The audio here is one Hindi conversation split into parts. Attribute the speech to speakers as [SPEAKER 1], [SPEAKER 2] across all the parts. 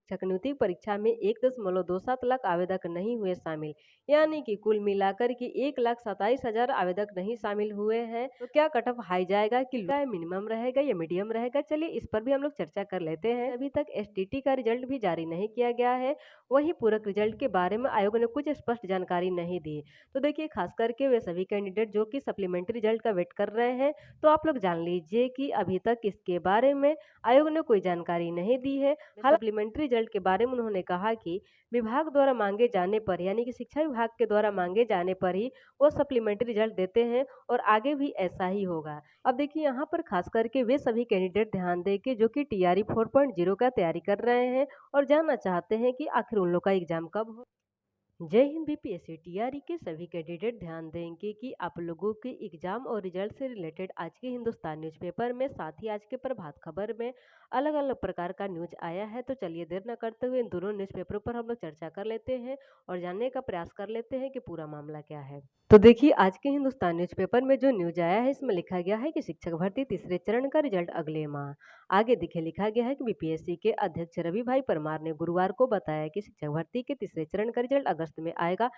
[SPEAKER 1] शिक्षक नियुक्ति परीक्षा में 1.27 लाख आवेदक नहीं हुए शामिल, यानी कि कुल मिलाकर के 1,27,000 आवेदक नहीं शामिल हुए हैं। तो क्या कट ऑफ हाई जाएगा कि मिनिमम रहेगा या मीडियम रहेगा, चलिए इस पर भी हम लोग चर्चा कर लेते हैं। अभी तक एसटीटी का रिजल्ट भी जारी नहीं किया गया है, वही पूरक रिजल्ट के बारे में आयोग ने कुछ स्पष्ट जानकारी नहीं दी। तो देखिए, खास करके वे सभी कैंडिडेट जो कि सप्लीमेंट्री रिजल्ट का वेट कर रहे हैं, तो आप लोग जान लीजिए कि अभी तक इसके बारे में आयोग ने कोई जानकारी नहीं दी है। सप्लीमेंट्री रिजल्ट के बारे में उन्होंने कहा कि विभाग द्वारा मांगे जाने पर, यानी कि शिक्षा विभाग के द्वारा मांगे जाने पर ही वो सप्लीमेंट्री रिजल्ट देते हैं और आगे भी ऐसा ही होगा। अब देखिए, यहाँ पर खास करके वे सभी कैंडिडेट ध्यान दें कि जो कि टीआरई 4.0 का तैयारी कर रहे हैं और जानना चाहते हैं कि आखिर उन लोग का एग्जाम कब हो। जय हिंद बीपीएससी टीआरई के सभी कैंडिडेट ध्यान देंगे कि आप लोगों के एग्जाम और रिजल्ट से रिलेटेड आज के हिंदुस्तान न्यूज़पेपर में, साथ ही आज के प्रभात खबर में अलग अलग प्रकार का न्यूज आया है। तो चलिए देर न करते हुए इन दोनों न्यूज़पेपरों पर हम लोग चर्चा कर लेते हैं और जानने का प्रयास कर लेते हैं कि पूरा मामला क्या है। तो देखिए, आज के हिंदुस्तान न्यूज़पेपर में जो न्यूज आया है, इसमें लिखा गया है कि शिक्षक भर्ती तीसरे चरण का रिजल्ट अगले माह। आगे दिखे लिखा गया है कि बीपीएससी के अध्यक्ष रवि भाई परमार ने गुरुवार को बताया कि शिक्षक भर्ती के तीसरे चरण का रिजल्ट अगस्त में आएगा।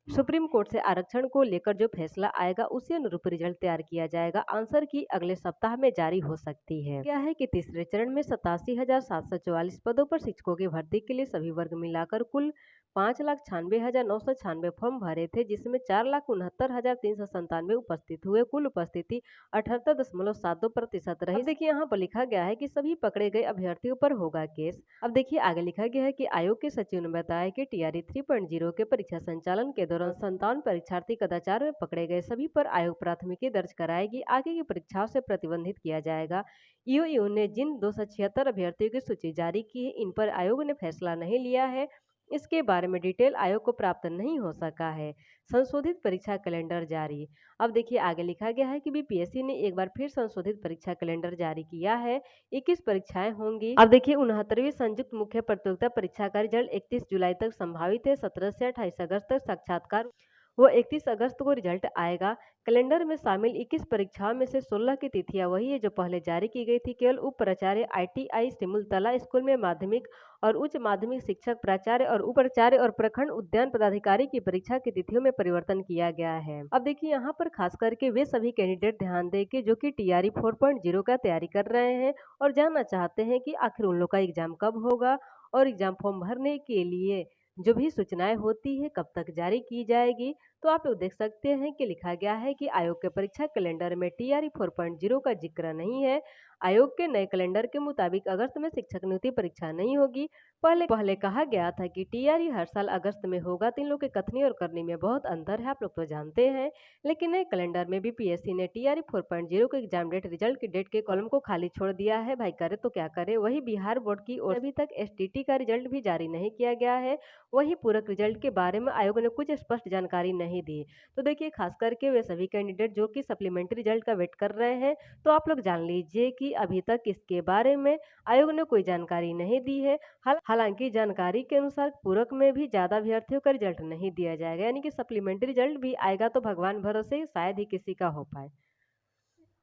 [SPEAKER 1] सुप्रीम कोर्ट से आरक्षण को लेकर जो फैसला आएगा उसी अनुरूप रिजल्ट तैयार किया जाएगा। आंसर की अगले सप्ताह में जारी हो सकती है। क्या है कि तीसरे चरण में 87,744 पदों पर शिक्षकों की भर्ती के लिए सभी वर्ग मिलाकर कुल 5,96,996 फॉर्म भरे थे, जिसमें 4,69,397 उपस्थित हुए। कुल उपस्थिति 78.72% रही। देखिए, यहाँ पर लिखा गया है कि सभी पकड़े गए अभ्यर्थियों पर होगा केस। अब देखिए, आगे लिखा गया है कि आयोग के सचिव ने बताया कि टीआरई 3.0 के परीक्षा संचालन के दौरान 57 परीक्षार्थी कदाचार में पकड़े गए, सभी पर आयोग प्राथमिकी दर्ज कराएगी। आगे की परीक्षाओं से प्रतिबंधित किया जाएगा। ईओयू ने जिन 276 अभ्यर्थियों की सूची जारी की है, इन पर आयोग ने फैसला नहीं लिया है। इसके बारे में डिटेल आयोग को प्राप्त नहीं हो सका है। संशोधित परीक्षा कैलेंडर जारी। अब देखिए, आगे लिखा गया है कि बीपीएससी ने एक बार फिर संशोधित परीक्षा कैलेंडर जारी किया है। 21 परीक्षाएं होंगी। अब देखिए, 69वीं संयुक्त मुख्य प्रतियोगिता परीक्षा का रिजल्ट 31 जुलाई तक संभावित है। 17 से 28 अगस्त तक साक्षात्कार, वो 31 अगस्त को रिजल्ट आएगा। कैलेंडर में शामिल 21 परीक्षाओं में से 16 की तिथियां वही है जो पहले जारी की गई थी। केवल उप प्राचार्य, आईटीआई, सिमुलतला स्कूल में माध्यमिक और उच्च माध्यमिक शिक्षक, प्राचार्य और उप प्राचार्य और प्रखंड उद्यान पदाधिकारी की परीक्षा की तिथियों में परिवर्तन किया गया है। अब देखिए, यहाँ पर खास करके वे सभी कैंडिडेट ध्यान दें कि जो कि टीआरई 4.0 का तैयारी कर रहे हैं और जानना चाहते हैं कि आखिर उन लोग का एग्जाम कब होगा और एग्जाम फॉर्म भरने के लिए जो भी सूचनाएं होती है कब तक जारी की जाएगी। तो आप लोग देख सकते हैं कि लिखा गया है कि आयोग के परीक्षा कैलेंडर में टीआरई 4.0 का जिक्र नहीं है। आयोग के नए कैलेंडर के मुताबिक अगस्त में शिक्षक नियुक्ति परीक्षा नहीं होगी। पहले कहा गया था कि टीआरई हर साल अगस्त में होगा। तो इन लोग के कथनी और करनी में बहुत अंतर है, आप लोग तो जानते हैं। लेकिन नए कैलेंडर में बीपीएससी ने टीआरई 4.0 के एग्जाम डेट रिजल्ट की डेट के कॉलम को खाली छोड़ दिया है। भाई करे तो क्या करे। वही बिहार बोर्ड की ओर अभी तक एसटीटी का रिजल्ट भी जारी नहीं किया गया है। वही पूरक रिजल्ट के बारे में आयोग ने कुछ स्पष्ट जानकारी नहीं दी। तो देखिए, खास करके वे सभी कैंडिडेट जो कि सप्लीमेंट्री रिजल्ट का वेट कर रहे हैं, तो आप लोग जान लीजिए कि अभी तक इसके बारे में आयोग ने कोई जानकारी नहीं दी है। हालांकि जानकारी के अनुसार पूरक में भी ज्यादा अभ्यर्थियों का रिजल्ट नहीं दिया जाएगा, यानी कि सप्लीमेंट्री रिजल्ट भी आएगा तो भगवान भरोसे शायद ही किसी का हो पाए।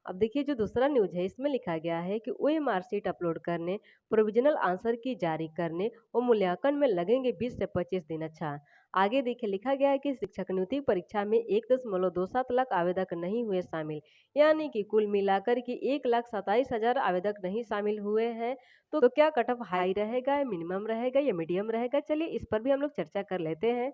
[SPEAKER 1] अब देखिए, जो दूसरा न्यूज है, इसमें लिखा गया है कि ओएमआर शीट अपलोड करने, प्रोविजनल आंसर की जारी करने और मूल्यांकन में लगेंगे 20 से 25 दिन। अच्छा, आगे देखिए लिखा गया है कि शिक्षक नियुक्ति परीक्षा में 1.27 लाख आवेदक नहीं हुए शामिल, यानी कि कुल मिलाकर के 1,27,000 आवेदक नहीं शामिल हुए हैं। तो क्या कट ऑफ हाई रहेगा, मिनिमम रहेगा या मीडियम रहेगा, चलिए इस पर भी हम लोग चर्चा कर लेते हैं।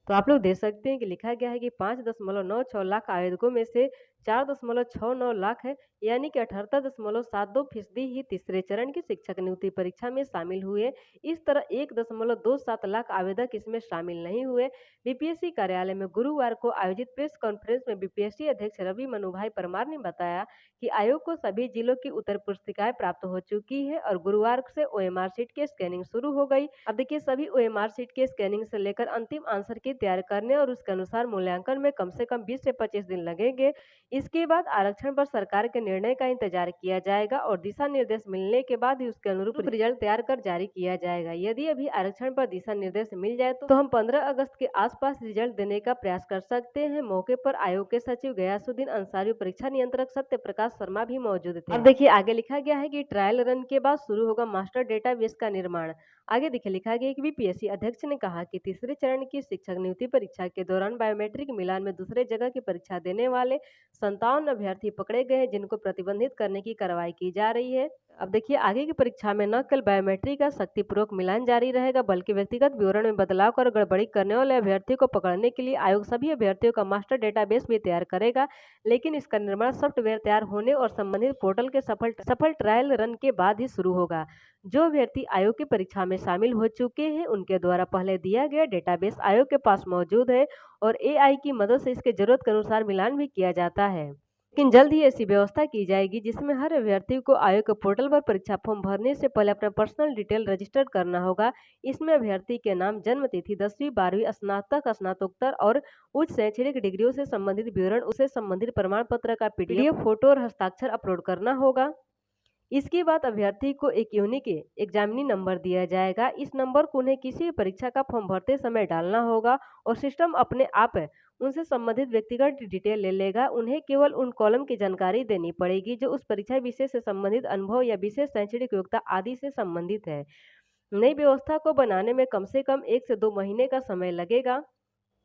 [SPEAKER 1] तो आप लोग देख सकते हैं कि लिखा गया है कि 5.96 लाख आवेदकों में से 4.69 लाख है, यानी कि 78.72% ही तीसरे चरण की शिक्षक नियुक्ति परीक्षा में शामिल हुए। इस तरह 1.27 लाख आवेदक इसमें शामिल नहीं हुए। बीपीएससी कार्यालय में गुरुवार को आयोजित प्रेस कॉन्फ्रेंस में बीपीएससी अध्यक्ष रवि मनुभाई परमार ने बताया कि आयोग को सभी जिलों की उत्तर पुस्तिकाएं प्राप्त हो चुकी है और गुरुवार से ओएमआर शीट की स्कैनिंग शुरू हो गई। अब देखिए, सभी ओएमआर शीट की स्कैनिंग से लेकर अंतिम आंसर की तैयार करने और उसके अनुसार मूल्यांकन में कम से कम 20 से 25 दिन लगेंगे। इसके बाद आरक्षण पर सरकार के निर्णय का इंतजार किया जाएगा और दिशा निर्देश मिलने के बाद ही उसके अनुरूप रिजल्ट तैयार कर जारी किया जाएगा। यदि अभी आरक्षण पर दिशा निर्देश मिल जाए तो हम 15 अगस्त के आसपास रिजल्ट देने का प्रयास कर सकते हैं। मौके पर आयोग के सचिव गयासुद्दीन अंसारी, परीक्षा नियंत्रक सत्य प्रकाश शर्मा भी मौजूद थे। अब देखिए आगे लिखा गया है कि ट्रायल रन के बाद शुरू होगा मास्टर डेटाबेस का निर्माण। आगे देखिए लिखा गया है कि बीपीएससी अध्यक्ष ने कहा कि तीसरे चरण की शिक्षक नियुक्ति परीक्षा के दौरान बायोमेट्रिक मिलान में दूसरे जगह की परीक्षा देने वाले 57 अभ्यर्थी पकड़े गए हैं, जिनको प्रतिबंधित करने की कार्रवाई की जा रही है। अब देखिए आगे की परीक्षा में न केवल बायोमेट्रिक का शक्तिपूर्वक मिलान जारी रहेगा, बल्कि व्यक्तिगत विवरण में बदलाव कर गड़बड़ी करने वाले अभ्यर्थियों को पकड़ने के लिए आयोग सभी अभ्यर्थियों का मास्टर डेटाबेस भी तैयार करेगा। लेकिन इसका निर्माण सॉफ्टवेयर तैयार होने और संबंधित पोर्टल के सफल ट्रायल रन के बाद ही शुरू होगा। जो अभ्यर्थी आयोग की परीक्षा में शामिल हो चुके हैं, उनके द्वारा पहले दिया गया डेटाबेस आयोग के पास मौजूद है और एआई की मदद से इसके जरूरत के अनुसार मिलान भी किया जाता है। लेकिन जल्द ही ऐसी व्यवस्था की जाएगी जिसमें हर अभ्यर्थी को आयोग के पोर्टल पर परीक्षा फॉर्म भरने से पहले अपना पर्सनल डिटेल रजिस्टर करना होगा। इसमें अभ्यर्थी के नाम, जन्म तिथि, 10वीं 12वीं, स्नातक, स्नातकोत्तर और उच्च शैक्षणिक डिग्रियों से संबंधित विवरण, उसे संबंधित प्रमाण पत्र का पीडीएफ, फोटो और हस्ताक्षर अपलोड करना होगा। इसके बाद अभ्यर्थी को एक यूनिक एग्जामिनी नंबर दिया जाएगा। इस नंबर को उन्हें किसी भी परीक्षा का फॉर्म भरते समय डालना होगा और सिस्टम अपने आप उनसे संबंधित व्यक्तिगत डिटेल ले लेगा। उन्हें केवल उन कॉलम की जानकारी देनी पड़ेगी जो उस परीक्षा विषय से संबंधित अनुभव या विशेष शैक्षणिक योग्यता आदि से संबंधित है। नई व्यवस्था को बनाने में कम से कम 1 से 2 महीने का समय लगेगा।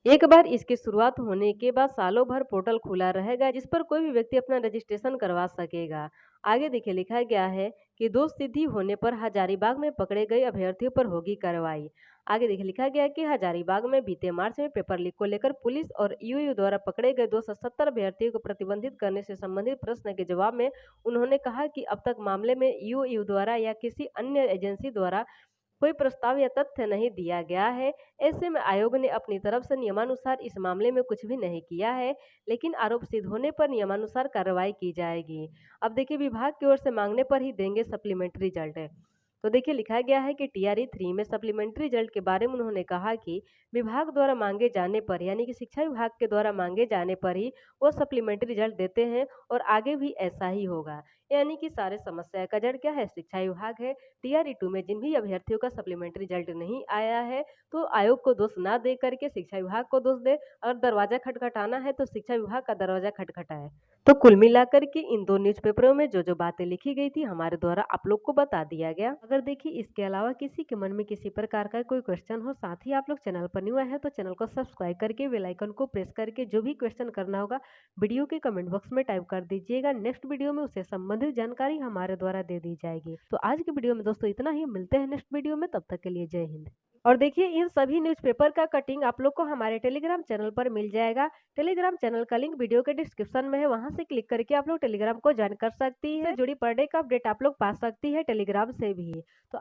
[SPEAKER 1] एक बार इसकी शुरुआत होने के बाद सालों भर पोर्टल खुला रहेगा, जिस पर कोई भी व्यक्ति अपना रजिस्ट्रेशन करवा सकेगा। आगे देखिए लिखा गया है कि दोष सिद्धि होने पर हजारीबाग में पकड़े गए अभ्यर्थियों पर होगी कार्रवाई। आगे देखिए लिखा गया है कि हजारीबाग में बीते मार्च में पेपर लीक को लेकर पुलिस और ईओयू द्वारा पकड़े गए 270 अभ्यर्थियों को प्रतिबंधित करने से संबंधित प्रश्न के जवाब में उन्होंने कहा कि अब तक मामले में ईओयू द्वारा या किसी अन्य एजेंसी द्वारा कोई प्रस्ताव या तथ्य नहीं दिया गया है। ऐसे में आयोग ने अपनी तरफ से नियमानुसार इस मामले में कुछ भी नहीं किया है, लेकिन आरोप सिद्ध होने पर नियमानुसार कार्रवाई की जाएगी। अब देखिए विभाग की ओर से मांगने पर ही देंगे सप्लीमेंट्री रिजल्ट। तो देखिए लिखा गया है कि टीआरई 3 में सप्लीमेंट्री रिजल्ट के बारे में उन्होंने कहा कि विभाग द्वारा मांगे जाने पर, यानी कि शिक्षा विभाग के द्वारा मांगे जाने पर ही वो सप्लीमेंट्री रिजल्ट देते हैं और आगे भी ऐसा ही होगा। यानी कि सारे समस्या का जड़ क्या है? शिक्षा विभाग है। टीआरई 2 में जिन भी अभ्यर्थियों का सप्लीमेंट्री रिजल्ट नहीं आया है, तो आयोग को दोष ना दे करके शिक्षा विभाग को दोष दे, और दरवाजा खटखटाना है तो शिक्षा विभाग का दरवाजा खटखटाए। तो कुल मिलाकर के इन 2 न्यूज़पेपरों में जो बातें लिखी गई थी, हमारे द्वारा आप लोग को बता दिया गया। अगर देखिए इसके अलावा किसी के मन में किसी प्रकार का कोई क्वेश्चन हो, साथ ही आप लोग चैनल पर न्यू आए हैं तो चैनल को सब्सक्राइब करके बेल आइकन को प्रेस करके जो भी क्वेश्चन करना होगा वीडियो के कमेंट बॉक्स में टाइप कर दीजिएगा। नेक्स्ट वीडियो में उससे संबंधित जानकारी हमारे द्वारा दे दी जाएगी। तो आज की वीडियो में दोस्तों इतना ही, मिलते हैं नेक्स्ट वीडियो में, तब तक के लिए जय हिंद। और देखिए इन सभी न्यूज़पेपर का कटिंग आप लोग को हमारे टेलीग्राम चैनल पर मिल जाएगा। टेलीग्राम चैनल का लिंक वीडियो के डिस्क्रिप्शन में है, वहां से क्लिक करके आप लोग टेलीग्राम को ज्वाइन कर सकती है। जुड़ी पर डे का अपडेट आप लोग पा सकती है टेलीग्राम से भी। तो